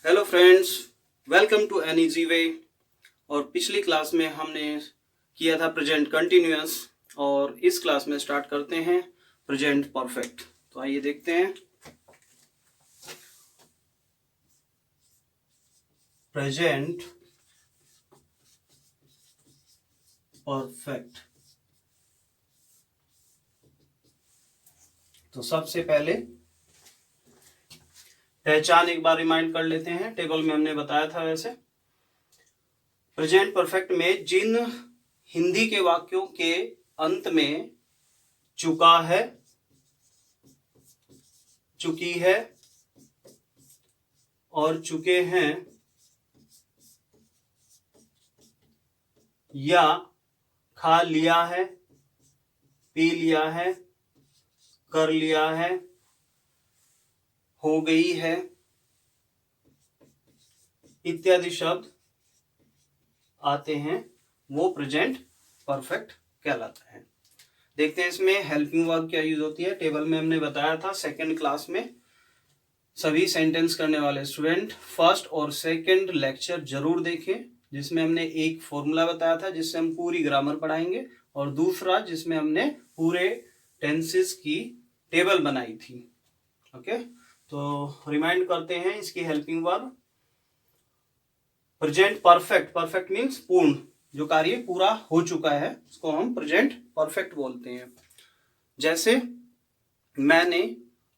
Hello friends, welcome to an easy way. और पिछली class में हमने किया था प्रेजेंट कंटिन्यूअस और इस क्लास में स्टार्ट करते हैं प्रेजेंट परफेक्ट। तो आइए देखते हैं प्रेजेंट परफेक्ट। तो सबसे पहले पहचान एक बार रिमाइंड कर लेते हैं। टेबल में हमने बताया था वैसे प्रेजेंट परफेक्ट में जिन हिंदी के वाक्यों के अंत में चुका है, चुकी है और चुके हैं या खा लिया है, पी लिया है, कर लिया है, हो गई है इत्यादि शब्द आते हैं, वो प्रेजेंट परफेक्ट कहलाता है। देखते हैं इसमें हेल्पिंग वर्ब क्या यूज होती है। टेबल में हमने बताया था सेकंड क्लास में सभी सेंटेंस करने वाले स्टूडेंट फर्स्ट और सेकंड लेक्चर जरूर देखें, जिसमें हमने एक फॉर्मूला बताया था जिससे हम पूरी ग्रामर पढ़ाएंगे, और दूसरा जिसमें हमने पूरे टेंसेस की टेबल बनाई थी। ओके, तो रिमाइंड करते हैं इसकी helping verb. Present perfect, perfect means पूर्ण, जो कार्य पूरा हो चुका है उसको हम प्रेजेंट परफेक्ट बोलते हैं। जैसे मैंने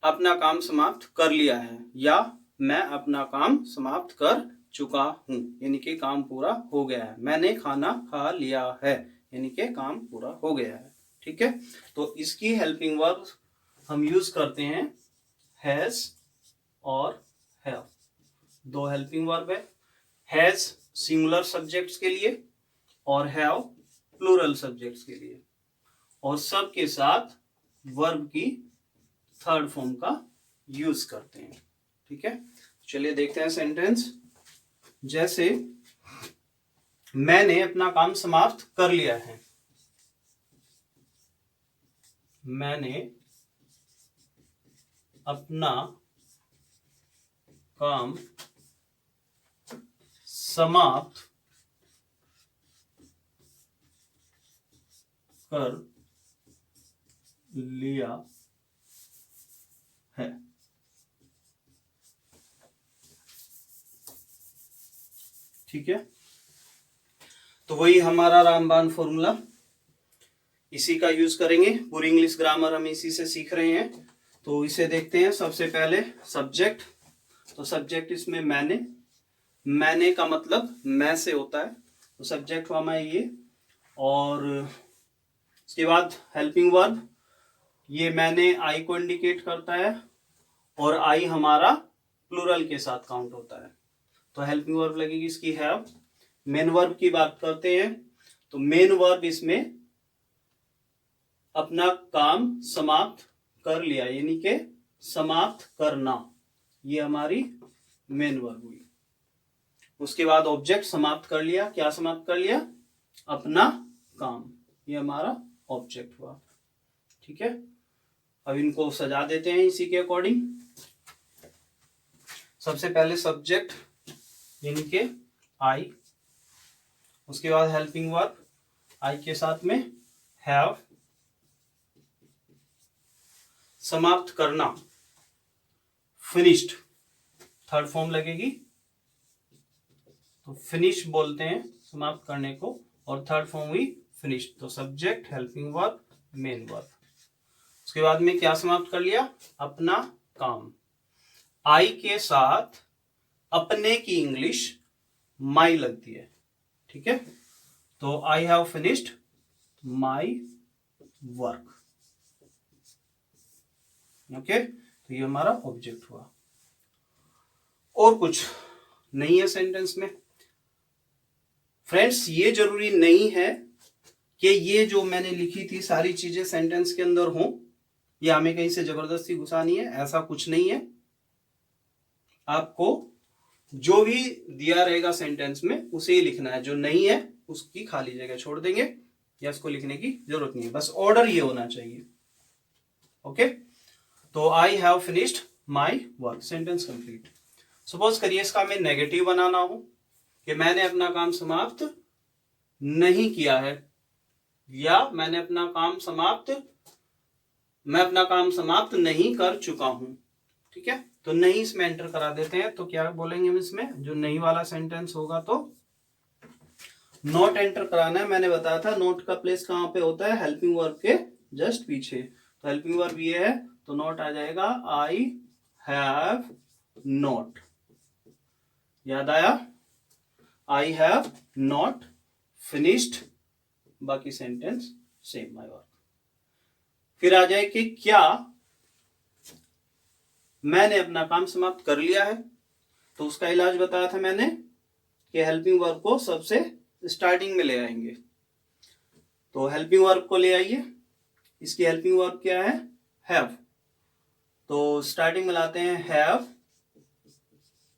अपना काम समाप्त कर लिया है या मैं अपना काम समाप्त कर चुका हूं, यानी कि काम पूरा हो गया है। मैंने खाना खा लिया है, यानी कि काम पूरा हो गया है। ठीक है, तो इसकी हेल्पिंग वर्ब हम यूज करते हैं हैज और हैव। दो हेल्पिंग वर्ब है, हैज सिंगुलर सब्जेक्ट्स के लिए और हैव प्लूरल सब्जेक्ट्स के लिए, और सब के साथ वर्ब की थर्ड फॉर्म का यूज करते हैं। ठीक है, चलिए देखते हैं सेंटेंस। जैसे मैंने अपना काम समाप्त कर लिया है, मैंने अपना काम समाप्त कर लिया है। ठीक है, तो वही हमारा रामबाण फॉर्मूला, इसी का यूज करेंगे। पूरी इंग्लिश ग्रामर हम इसी से सीख रहे हैं, तो इसे देखते हैं। सबसे पहले सब्जेक्ट, तो सब्जेक्ट इसमें मैंने, मैंने का मतलब मैं से होता है, तो सब्जेक्ट हुआ मैं ये। और इसके बाद हेल्पिंग वर्ब, ये मैंने आई को इंडिकेट करता है और आई हमारा प्लूरल के साथ काउंट होता है, तो हेल्पिंग वर्ब लगेगी इसकी हैव। मेन वर्ब की बात करते हैं, तो मेन वर्ब इसमें अपना काम समाप्त कर लिया, यानी कि समाप्त करना, ये हमारी मेन वर्ब हुई। उसके बाद ऑब्जेक्ट समाप्त कर लिया, क्या समाप्त कर लिया? अपना काम, ये हमारा ऑब्जेक्ट हुआ। ठीक है, अब इनको सजा देते हैं इसी के अकॉर्डिंग। सबसे पहले सब्जेक्ट यानी कि आई, उसके बाद हेल्पिंग वर्ब आई के साथ में हैव, समाप्त करना फिनिश्ड, थर्ड फॉर्म लगेगी, तो फिनिश बोलते हैं समाप्त करने को, और थर्ड फॉर्म हुई फिनिश्ड। तो subject, helping verb, main verb. उसके बाद में क्या समाप्त कर लिया? अपना काम। आई के साथ अपने की इंग्लिश माई लगती है। ठीक है, तो I have finished my work. Okay, तो ये हमारा ऑब्जेक्ट हुआ। और कुछ नहीं है सेंटेंस में। फ्रेंड्स, ये जरूरी नहीं है कि ये जो मैंने लिखी थी सारी चीजें सेंटेंस के अंदर हों, या हमें कहीं से जबरदस्ती घुसानी है, ऐसा कुछ नहीं है। आपको जो भी दिया रहेगा सेंटेंस में उसे ही लिखना है, जो नहीं है उसकी खाली जगह छोड़ देंगे, या उसको लिखने की जरूरत नहीं है, बस ऑर्डर ये होना चाहिए। ओके, तो I have finished my work, sentence complete. Suppose करिए इसका हमें नेगेटिव बनाना हो कि मैंने अपना काम समाप्त नहीं किया है, या मैं अपना काम समाप्त नहीं कर चुका हूं। ठीक है, तो नहीं इसमें एंटर करा देते हैं। तो क्या बोलेंगे हम इसमें, जो नहीं वाला सेंटेंस होगा तो नॉट एंटर कराना है। मैंने बताया था नॉट का प्लेस कहां पे होता है, हेल्पिंग वर्ब के जस्ट पीछे। तो हेल्पिंग वर्ब ये है तो नॉट आ जाएगा आई हैव नॉट। याद आया, आई हैव नॉट फिनिश्ड, बाकी सेंटेंस सेम माय वर्क। फिर आ जाए कि क्या मैंने अपना काम समाप्त कर लिया है। तो उसका इलाज बताया था मैंने कि हेल्पिंग वर्ब को सबसे स्टार्टिंग में ले आएंगे। तो हेल्पिंग वर्ब को ले आइए, इसकी हेल्पिंग वर्ब क्या है, हैव। तो स्टार्टिंग में लाते हैं हैव,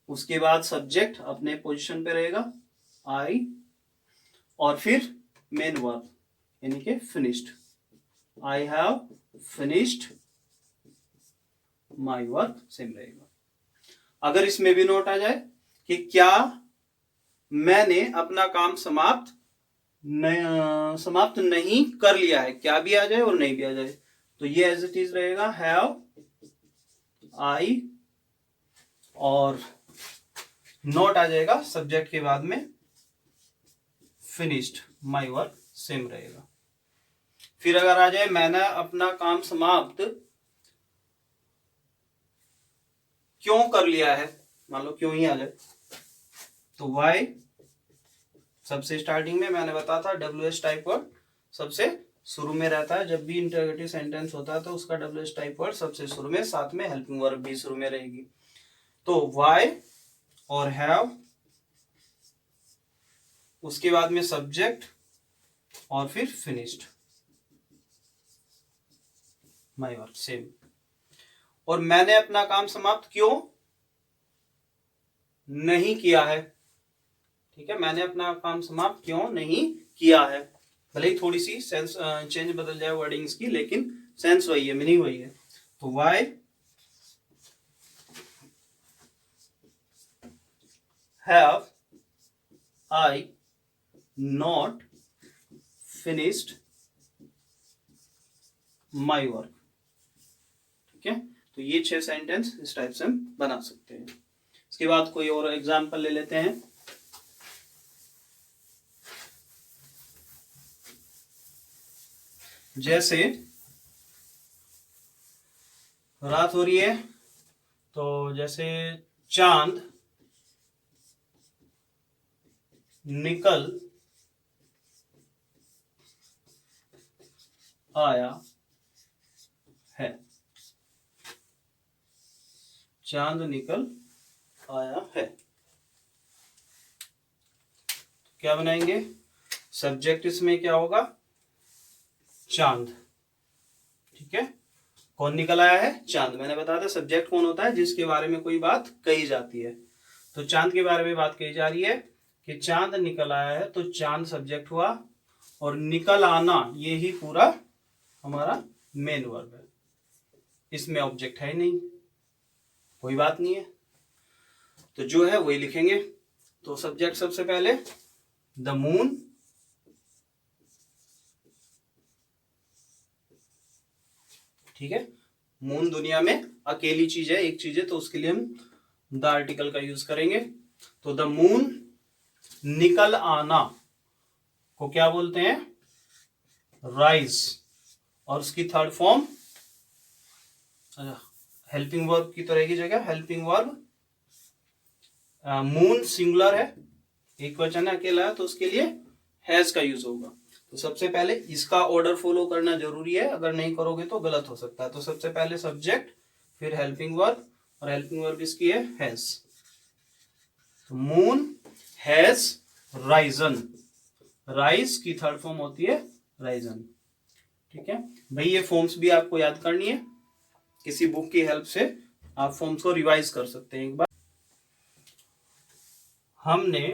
उसके बाद सब्जेक्ट अपने पोजीशन पे रहेगा आई, और फिर मेन वर्ब यानी कि finished, I have finished my work, same रहेगा। अगर इसमें भी नोट आ जाए कि क्या मैंने अपना काम समाप्त नहीं कर लिया है, क्या भी आ जाए और नहीं भी आ जाए, तो ये एज इट इज रहेगा हैव आई, और नोट आ जाएगा सब्जेक्ट के बाद में फिनिश्ड माई वर्क, सेम रहेगा। फिर अगर आ जाए मैंने अपना काम समाप्त क्यों कर लिया है, मान लो क्यों ही आ जाए, तो वाई सबसे स्टार्टिंग में मैंने बताया था WH टाइप वर्ड सबसे शुरू में रहता है। जब भी इंटरोगेटिव सेंटेंस होता है तो उसका WH टाइप वर्ड सबसे शुरू में, साथ में हेल्पिंग वर्ब भी शुरू में रहेगी। तो वाई और हैव, उसके बाद में सब्जेक्ट, और फिर फिनिश्ड माय वर्क, सेम। और मैंने अपना काम समाप्त क्यों नहीं किया है, ठीक है, मैंने अपना काम समाप्त क्यों नहीं किया है, भले ही थोड़ी सी सेंस चेंज बदल जाए वर्डिंग्स की, लेकिन सेंस वही है, मीनिंग वही है। तो why have I not finished my work. ठीक है, तो ये 6 सेंटेंस इस टाइप से हम बना सकते हैं। इसके बाद कोई और एग्जाम्पल ले लेते हैं। जैसे रात हो रही है, तो जैसे चांद निकल आया है, चांद निकल आया है। क्या बनाएंगे, सब्जेक्ट इसमें क्या होगा, चांद। ठीक है, कौन निकल आया है, चांद। मैंने बताया था सब्जेक्ट कौन होता है, जिसके बारे में कोई बात कही जाती है। तो चांद के बारे में बात कही जा रही है कि चांद निकल आया है, तो चांद सब्जेक्ट हुआ, और निकल आना ये ही पूरा हमारा मेन वर्ब है। इसमें ऑब्जेक्ट है नहीं, कोई बात नहीं है, तो जो है वही लिखेंगे। तो सब्जेक्ट सबसे पहले द मून, ठीक है, मून दुनिया में अकेली चीज है, एक चीज है, तो उसके लिए हम द आर्टिकल का यूज करेंगे। तो द मून निकल आना को क्या बोलते हैं, राइज, और उसकी थर्ड फॉर्म हेल्पिंग वर्ब की तरह की जगह हेल्पिंग वर्ब, मून सिंगुलर है, एक वचन है, अकेला है, तो उसके लिए हैज का यूज होगा। तो सबसे पहले इसका ऑर्डर फॉलो करना जरूरी है, अगर नहीं करोगे तो गलत हो सकता है। तो सबसे पहले सब्जेक्ट, फिर हेल्पिंग वर्ब, और हेल्पिंग वर्ब इसकी है हैज। तो मून हैज राइजन, राइज की थर्ड फॉर्म होती है राइजन। ठीक है भाई, ये फॉर्म्स भी आपको याद करनी है, किसी बुक की हेल्प से आप फॉर्म्स को रिवाइज कर सकते हैं। एक बार हमने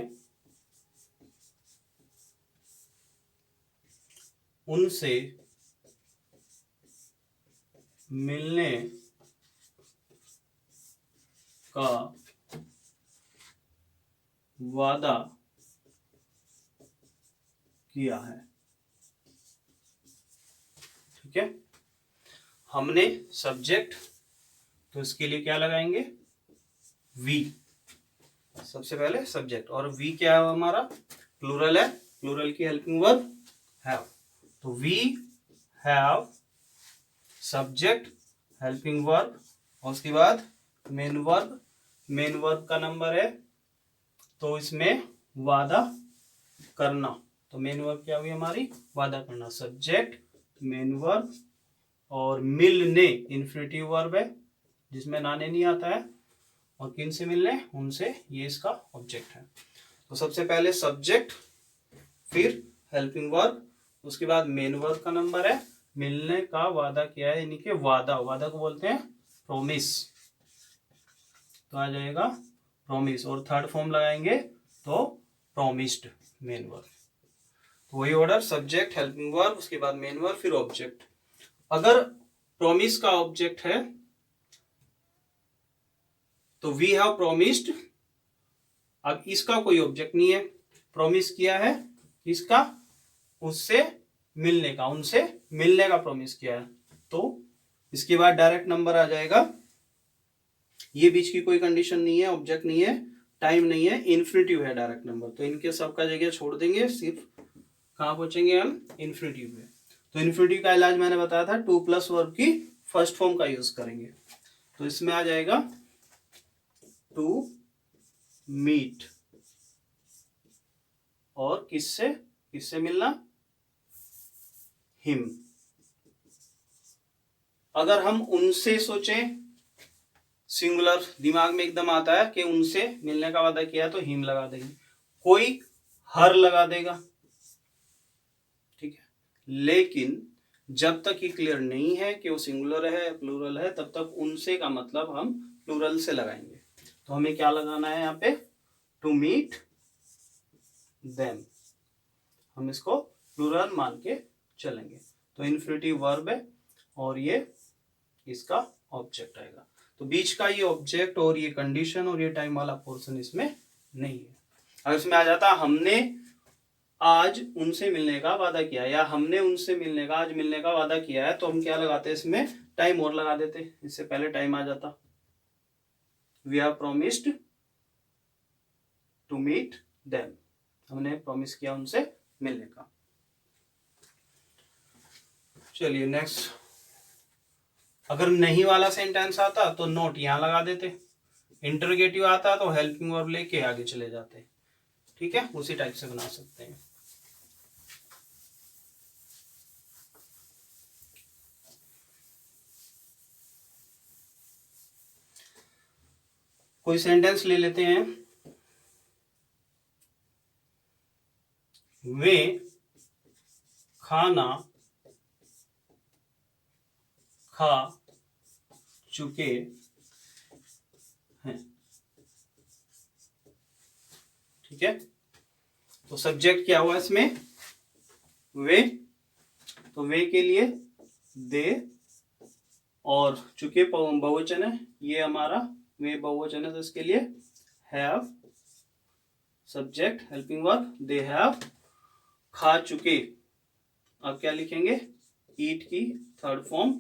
उनसे मिलने का वादा किया है। ठीक है, हमने सब्जेक्ट, तो इसके लिए क्या लगाएंगे, वी। सबसे पहले सब्जेक्ट, और वी क्या है हमारा, प्लूरल है, प्लूरल की हेल्पिंग वर्ब हैव। तो we have subject helping verb, और उसके बाद मेन वर्ब। मेन वर्ब का नंबर है, तो इसमें वादा करना, तो मेन वर्ब क्या हुई हमारी, वादा करना। सब्जेक्ट, मेन वर्ब, और मिलने इन्फिनेटिव वर्ब है जिसमें नाने नहीं आता है, और किन से मिलने, उनसे, ये इसका ऑब्जेक्ट है। तो सबसे पहले सब्जेक्ट, फिर हेल्पिंग वर्ब, उसके बाद मेन वर्ब का नंबर है, मिलने का वादा किया है, यानी कि वादा, वादा को बोलते हैं प्रोमिस, तो आ जाएगा प्रोमिस, और थर्ड फॉर्म लगाएंगे तो प्रोमिस्ड मेन वर्ब। तो वही ऑर्डर, सब्जेक्ट, हेल्पिंग वर्ब, उसके बाद मेन वर्ब, फिर ऑब्जेक्ट। अगर प्रोमिस का ऑब्जेक्ट है तो वी हैव प्रोमिस्ड, अब इसका कोई ऑब्जेक्ट नहीं है, प्रॉमिस किया है इसका, उससे मिलने का, उनसे मिलने का प्रॉमिस किया है, तो इसके बाद डायरेक्ट नंबर आ जाएगा। ये बीच की कोई कंडीशन नहीं है, ऑब्जेक्ट नहीं है, टाइम नहीं है, इन्फिनिटिव है डायरेक्ट नंबर, तो इनके सबका जगह छोड़ देंगे, सिर्फ कहां पहुंचेंगे हम, इन्फिनिटिव में। तो इन्फिनिटिव का इलाज मैंने बताया था, टू प्लस वर्ब की फर्स्ट फॉर्म का यूज करेंगे, तो इसमें आ जाएगा टू मीट, और किससे, किससे मिलना, हिम। अगर हम उनसे सोचें, सिंगुलर दिमाग में एकदम आता है कि उनसे मिलने का वादा किया है, तो हिम लगा देंगे, कोई हर लगा देगा, ठीक है। लेकिन जब तक ये क्लियर नहीं है कि वो सिंगुलर है प्लूरल है, तब तक उनसे का मतलब हम प्लूरल से लगाएंगे। तो हमें क्या लगाना है यहाँ पे, टू मीट देम, हम इसको प्लूरल मान के चलेंगे। तो इन्फिनिटिव वर्ब है, और ये इसका ऑब्जेक्ट आएगा। तो बीच का ये ऑब्जेक्ट और ये कंडीशन और ये टाइम वाला पोर्शन इसमें नहीं है। अगर इसमें आ जाता हमने आज उनसे मिलने का वादा किया, या हमने उनसे मिलने का आज मिलने का वादा किया है, तो हम क्या लगाते, इसमें टाइम और लगा देते, इससे पहले टाइम आ जाता, we have promised to meet them, हमने प्रॉमिस किया उनसे मिलने का। चलिए नेक्स्ट, अगर नहीं वाला सेंटेंस आता तो नोट यहां लगा देते, इंटरोगेटिव आता तो हेल्पिंग वर्ब लेके आगे चले जाते, ठीक है, उसी टाइप से बना सकते हैं। कोई सेंटेंस ले लेते हैं, वे खाना खा चुके हैं, ठीक है। तो सब्जेक्ट क्या हुआ इसमें, वे, तो वे के लिए दे, और चुके बहुवचन है, ये हमारा वे बहुवचन है, तो इसके लिए have, subject helping verb, they have खा चुके, अब क्या लिखेंगे, ईट की थर्ड फॉर्म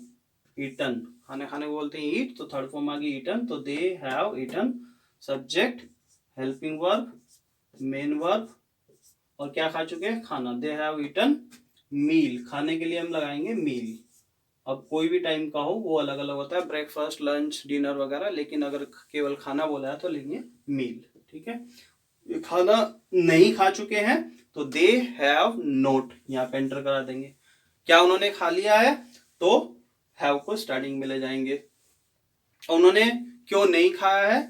ईटन, खाने खाने बोलते हैं ईट, तो थर्ड फॉर्म आ गई ईटन, तो they have eaten, subject helping verb, main verb, और क्या खा चुके हैं, खाना, दे हैव ईटन मील, खाने के लिए हम लगाएंगे मील। अब कोई भी टाइम का हो वो अलग अलग होता है, ब्रेकफास्ट, लंच, डिनर वगैरह, लेकिन अगर केवल खाना बोला है तो लिखेंगे मील, ठीक है। खाना नहीं खा चुके हैं तो दे हैव नोट, यहाँ पे एंटर करा देंगे, क्या उन्होंने खा लिया है, तो हैव को स्टार्टिंग में ले जाएंगे। उन्होंने क्यों नहीं खाया है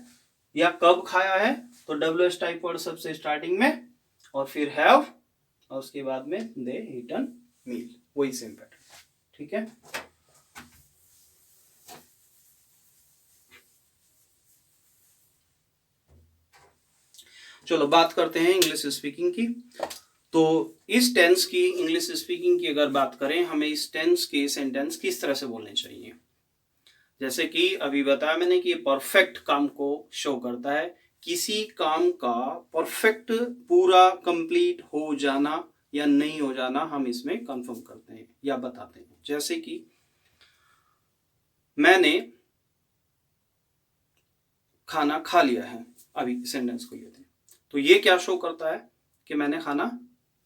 या कब खाया है, तो डब्ल्यूएच टाइप वर्ड सबसे स्टार्टिंग में, और फिर हैव, और उसके बाद में दे ईटन मील, वही सेम पैटर्न, ठीक है। चलो बात करते हैं इंग्लिश स्पीकिंग की। तो इस टेंस की, इंग्लिश स्पीकिंग की अगर बात करें, हमें इस टेंस के सेंटेंस किस तरह से बोलने चाहिए। जैसे कि अभी बताया मैंने कि ये परफेक्ट काम को शो करता है, किसी काम का परफेक्ट पूरा कंप्लीट हो जाना या नहीं हो जाना हम इसमें कंफर्म करते हैं या बताते हैं। जैसे कि मैंने खाना खा लिया है, अभी सेंटेंस को लेते हैं, तो ये क्या शो करता है कि मैंने खाना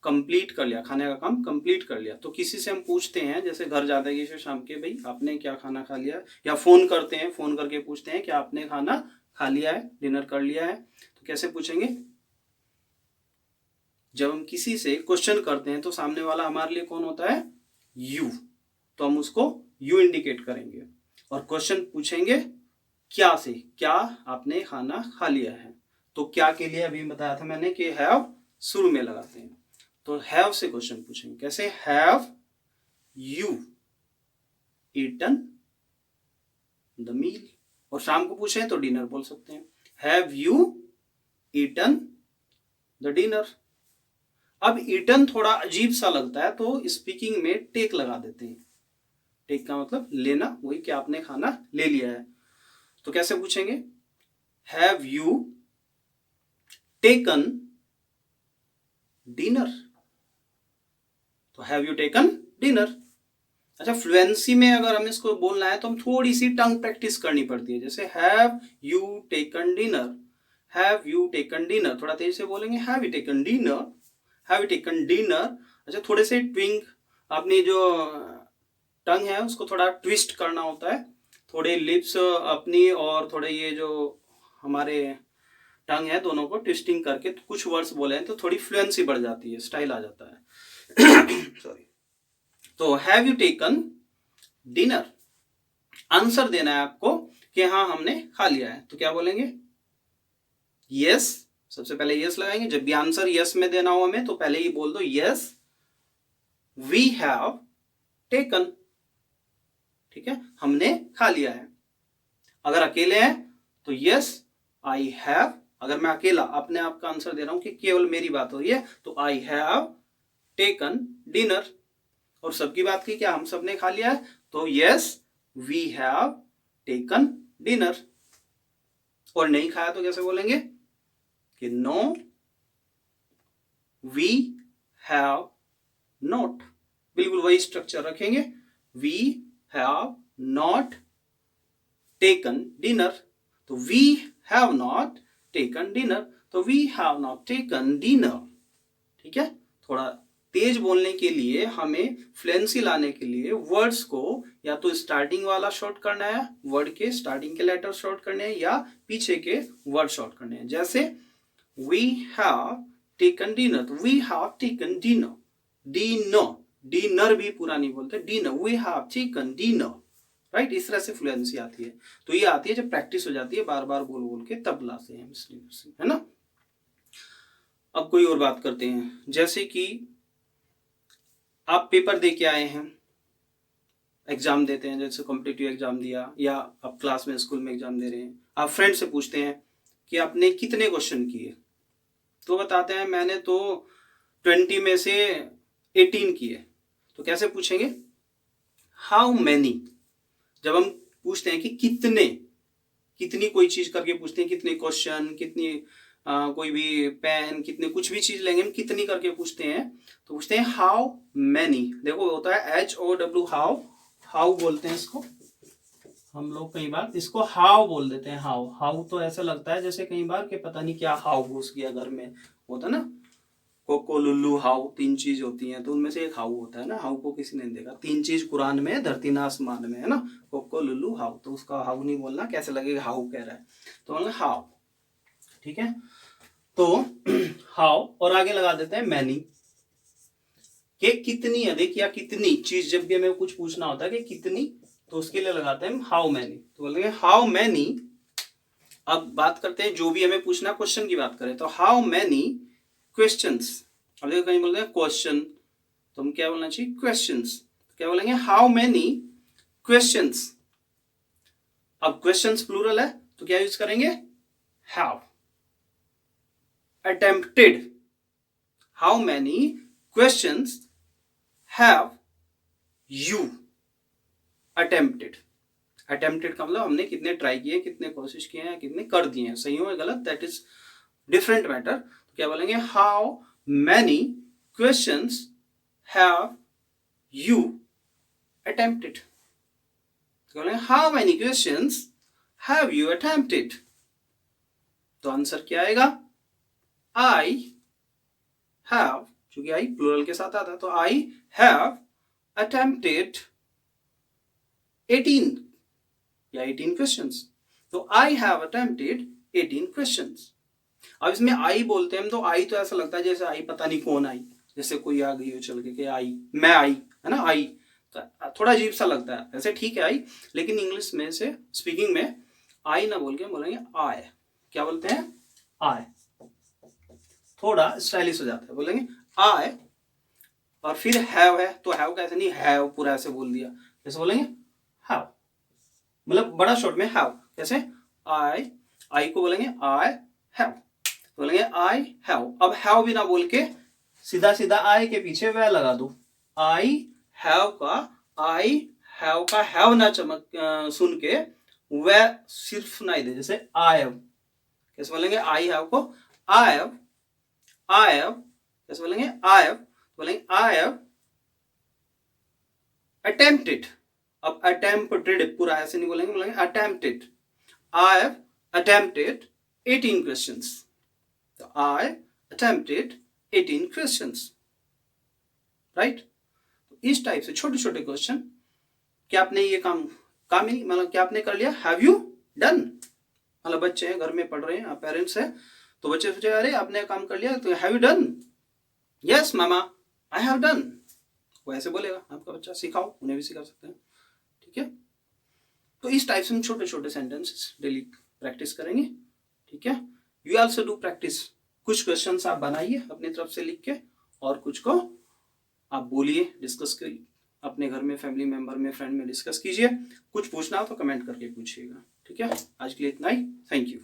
कंप्लीट कर लिया, खाने का काम कंप्लीट कर लिया। तो किसी से हम पूछते हैं, जैसे घर जाते हैं किसी शाम के, भाई आपने क्या खाना खा लिया, या फोन करते हैं, फोन करके पूछते हैं कि आपने खाना खा लिया है, डिनर कर लिया है। तो कैसे पूछेंगे? जब हम किसी से क्वेश्चन करते हैं तो सामने वाला हमारे लिए कौन होता है? यू। तो हम उसको यू इंडिकेट करेंगे और क्वेश्चन पूछेंगे क्या से, क्या आपने खाना खा लिया है। तो क्या के लिए अभी बताया था मैंने कि हैव शुरू में लगाते हैं, तो हैव से क्वेश्चन पूछेंगे। कैसे? Have you eaten the meal. और शाम को पूछें तो डिनर बोल सकते हैं, have you eaten the dinner. अब ईटन थोड़ा अजीब सा लगता है तो स्पीकिंग में टेक लगा देते हैं। टेक का मतलब लेना, वही कि आपने खाना ले लिया है। तो कैसे पूछेंगे? Have you taken dinner. तो हैव यू टेकन डिनर। अच्छा, फ्लुएंसी में अगर हम इसको बोलना है तो हम थोड़ी सी टंग प्रैक्टिस करनी पड़ती है। जैसे have you taken dinner, have you taken dinner, थोड़ा तेज से बोलेंगे, have you taken dinner, have you taken dinner. अच्छा, थोड़े से ट्विंग, अपनी जो टंग है उसको थोड़ा ट्विस्ट करना होता है, थोड़े लिप्स अपनी और थोड़े ये जो हमारे टंग है दोनों को ट्विस्टिंग करके कुछ वर्ड्स बोले हैं तो थोड़ी फ्लुएंसी बढ़ जाती है, स्टाइल आ जाता है। सॉरी। तो have you taken dinner, answer देना है आपको कि हाँ हमने खा लिया है। तो क्या बोलेंगे? यस। सबसे पहले यस लगाएंगे। जब भी आंसर यस में देना हो हमें तो पहले ही बोल दो यस वी हैव टेकन। ठीक है, हमने खा लिया है। अगर अकेले हैं तो यस आई हैव। अगर मैं अकेला अपने आप का आंसर दे रहा हूं कि केवल मेरी बात हो रही है तो आई हैव टेकन डिनर। और सबकी बात की, क्या हम सब ने खा लिया है? तो yes we have taken dinner. और नहीं खाया तो कैसे बोलेंगे? कि नो वी हैव नॉट। बिल्कुल वही स्ट्रक्चर रखेंगे, we have not taken dinner. तो we have not taken dinner, तो we have not taken dinner. ठीक है, थोड़ा तेज बोलने के लिए, हमें फ्लुएंसी लाने के लिए वर्ड्स को या तो स्टार्टिंग वाला शॉर्ट करना है, वर्ड के स्टार्टिंग के लेटर शॉर्ट करने हैं, या पीछे के वर्ड शॉर्ट करने हैं। जैसे वी हैव टेकन डिनर, तो we have taken dinner, dinner, dinner भी पूरा नहीं बोलते, dinner, we have taken dinner. Right, इस तरह से फ्लुएंसी आती है। तो ये आती है जब प्रैक्टिस हो जाती है, बार बार बोल बोल के तब लाते हैं, इसलिए, है ना। अब कोई और बात करते हैं। जैसे कि आप पेपर दे के आए हैं, एग्जाम देते हैं, जैसे कॉम्पिटिटिव एग्जाम दिया, या आप क्लास में स्कूल में एग्जाम दे रहे हैं, आप फ्रेंड से पूछते हैं कि आपने कितने क्वेश्चन किए, तो बताते हैं मैंने तो 20 में से 18 किए। तो कैसे पूछेंगे? How many. जब हम पूछते हैं कि कितने, कितनी कोई चीज करके पूछते हैं, कितने क्वेश्चन, कितनी कोई भी पेन, कितने कुछ भी चीज लेंगे, हम कितनी करके पूछते हैं, तो पूछते हैं हाउ मैनी। देखो होता है HOW, हाउ, हाउ बोलते हैं इसको हम लोग। कई बार इसको हाउ बोल देते हैं, हाउ। हाउ तो ऐसा लगता है जैसे कई बार कि पता नहीं क्या हाउ घुस गया घर में, होता ना, कोको लुल्लू हाउ, 3 चीज होती हैं तो उनमें से एक हाउ होता है ना। हाउ को किसी ने देखा, 3 चीज कुरान में, धरती ना आसमान में, है ना, कोको लुल्लू हाउ। तो उसका हाउ नहीं बोलना, कैसे लगेगा हाउ कह रहा है, तो बोलना हाउ। ठीक है, तो हाउ और आगे लगा देते हैं मैनी, कि कितनी अधिक या कितनी चीज। जब भी हमें कुछ पूछना होता है कि कितनी, तो उसके लिए लगाते हैं हाउ मैनी। तो बोलेंगे हाउ मैनी। अब बात करते हैं जो भी हमें पूछना, क्वेश्चन की बात करें तो हाउ मैनी क्वेश्चंस। अब देखो कहीं बोलते हैं क्वेश्चन, तो हम क्या बोलना चाहिए? क्वेश्चंस। क्या बोलेंगे? How many questions. अब क्वेश्चंस प्लूरल है तो क्या यूज करेंगे? Have. Attempted, how many questions have you attempted. Attempted का मतलब हमने कितने ट्राई किए, कितने कोशिश किए हैं, कितने कर दिए हैं, सही हो या गलत, दैट इज डिफरेंट मैटर। तो क्या बोलेंगे, how many questions have you attempted. तो बोलेंगे how many questions have you attempted. तो आंसर क्या आएगा, आई हैव, क्योंकि आई प्लूरल के साथ आता है, तो आई हैव अटेम्प्टेड 18 या 18 क्वेश्चंस। तो आई हैव अटेम्प्टेड 18 क्वेश्चंस। अब इसमें आई बोलते हैं तो आई तो ऐसा लगता है जैसे आई पता नहीं कौन आई, जैसे कोई आ गई हो चल के आई, मैं आई, है ना, आई, तो थोड़ा अजीब सा लगता है। वैसे ठीक है आई, लेकिन इंग्लिश में से स्पीकिंग में आई ना बोल के बोलेंगे आय। क्या बोलते हैं, आय, थोड़ा स्टाइलिश हो जाता है, बोलेंगे आय। और फिर हैव है, तो हैव का ऐसे नहीं हैव पूरा ऐसे बोल दिया, जैसे बोलेंगे हैव, मतलब बड़ा शॉर्ट में हैव, कैसे, आई को बोलेंगे आई हैव, बोलेंगे आई हैव। अब हैव भी ना बोल के सीधा सीधा आई के पीछे वह लगा दो, आई हैव का हैव ना सुन के वह सिर्फ ना दे, जैसे आई हैव, कैसे बोलेंगे, आई हैव को आई हैव, कैसे बोलेंगे, आई हैव, बोलेंगे आई हैव अटेम्प्टेड। अब अटेम्प्टेड पूरा ऐसे नहीं बोलेंगे, बोलेंगे attempted, I have attempted 18 questions. तो आई अटेम्प्टेड 18 क्वेश्चंस, राइट। तो इस टाइप से छोटे छोटे क्वेश्चन, क्या आपने ये काम ही नहीं, मतलब क्या आपने कर लिया, हैव यू डन, मतलब बच्चे हैं घर में पढ़ रहे हैं, आप पेरेंट्स हैं, तो बच्चे सोचे अरे आपने काम कर लिया, तो have you done, yes mama I have done, वो ऐसे बोलेगा आपका बच्चा, सिखाओ, उन्हें भी सिखा सकते हैं, ठीक है। तो इस टाइप से हम छोटे छोटे सेंटेंसेस डेली प्रैक्टिस करेंगे, ठीक है। यू आल्सो डू प्रैक्टिस, कुछ क्वेश्चंस आप बनाइए अपनी तरफ से लिख के, और कुछ को आप बोलिए, डिस्कस करिए अपने घर में, फैमिली मेंबर में, फ्रेंड में डिस्कस कीजिए। कुछ पूछना हो तो कमेंट करके पूछिएगा, ठीक है। आज के लिए इतना ही, थैंक यू।